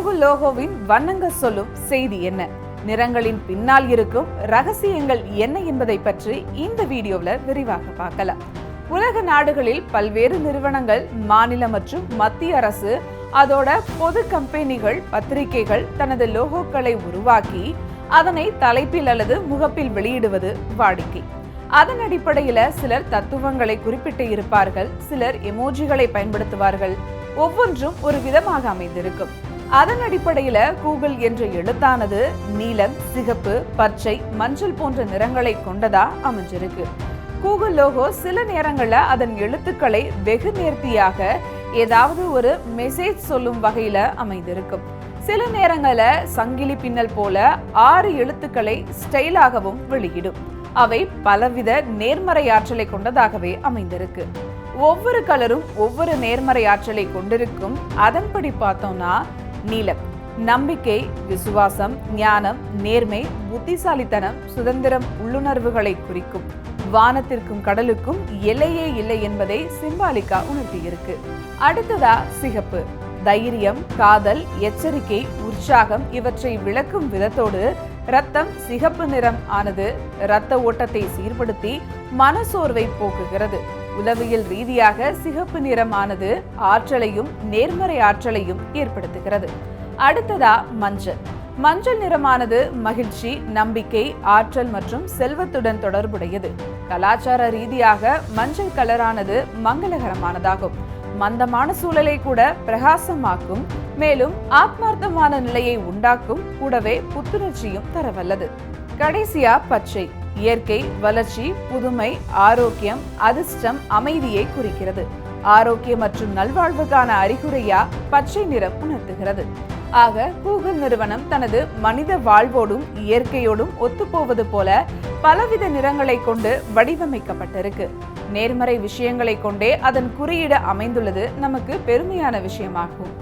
Google லோகோவின் வண்ணங்கள் சொல்லும் செய்தி என்ன, நிறங்களின் பின்னால் இருக்கும் ரகசியங்கள் என்ன என்பதை பற்றி இந்த வீடியோவில் விரிவாக பார்க்கலாம். உலக நாடுகளில் பல்வேறு நிறுவனங்கள், மாநில மற்றும் மத்திய அரசு, அதோட பொது கம்பெனிகள், பத்திரிகைகள் தனது லோகோக்களை உருவாக்கி அதனை தலைப்பில் அல்லது முகப்பில் வெளியிடுவது வாடிக்கை. அதன் அடிப்படையில சிலர் தத்துவங்களை குறிப்பிட்டு இருப்பார்கள், சிலர் எமோஜிகளை பயன்படுத்துவார்கள். ஒவ்வொன்றும் ஒரு விதமாக அமைந்திருக்கும். அதன் அடிப்படையில கூகுள் என்ற எழுத்தானது நீலம், சிகப்பு, பச்சை, மஞ்சள் போன்ற நிறங்களை கொண்டதா அமைஞ்சிருக்கு. கூகுள் லோகோ சில நேரங்கள்ல அதன் எழுத்துக்களை வெகு நேர்த்தியாக ஏதாவது ஒரு மெசேஜ் சொல்லும் வகையில அமைந்திருக்கும். சில நேரங்கள்ல சங்கிலி பின்னல் போல 6 எழுத்துக்களை ஸ்டைலாகவும் வெளியிடும். அவை பலவித நேர்மறை ஆற்றலை கொண்டதாகவே அமைந்திருக்கு. ஒவ்வொரு கலரும் ஒவ்வொரு நேர்மறை ஆற்றலை கொண்டிருக்கும். அதன்படி பார்த்தோம்னா நீலம் நம்பிக்கை, விசுவாசம், ஞானம், நேர்மை, புத்திசாலித்தனம், சுதந்திரம், உள்ளுணர்வுகளை குறிக்கும். வானத்திற்கும் கடலுக்கும் எல்லையே இல்லை என்பதை சிம்பாலிக்கா உணர்த்தியிருக்கு. அடுத்ததா சிகப்பு தைரியம், காதல், எச்சரிக்கை, உற்சாகம் இவற்றை விளக்கும் விதத்தோடு இரத்தம் சிகப்பு நிறம் ஆனது இரத்த ஓட்டத்தை சீர்படுத்தி மனசோர்வை போக்குகிறது. உளவியல் ரீதியாக சிகப்பு நிறமானது ஆற்றலையும் நேர்மறை ஆற்றலையும் ஏற்படுத்துகிறது. அடுத்ததா மஞ்சள் நிறமானது மகிழ்ச்சி, நம்பிக்கை, ஆற்றல் மற்றும் செல்வத்துடன் தொடர்புடையது. கலாச்சார ரீதியாக மஞ்சள் கலரானது மங்களகரமானதாகும். மந்தமான சூழலை கூட பிரகாசமாக்கும், மேலும் ஆத்மார்த்தமான நிலையை உண்டாக்கும், கூடவே புத்துணர்ச்சியும் தரவல்லது. கடைசியா பச்சை இயற்கை, வளர்ச்சி, புதுமை, ஆரோக்கியம், அதிர்ஷ்டம், அமைதியை குறிக்கிறது. ஆரோக்கியம் மற்றும் நல்வாழ்வுக்கான அறிகுறியா பச்சை நிறம் உணர்த்துகிறது. ஆக கூகுள் நிறுவனம் தனது மனித வாழ்வோடும் இயற்கையோடும் ஒத்துப்போவது போல பலவித நிறங்களை கொண்டு வடிவமைக்கப்பட்டிருக்கு. நேர்மறை விஷயங்களை கொண்டே அதன் குறியீடு அமைந்துள்ளது நமக்கு பெருமையான விஷயமாகும்.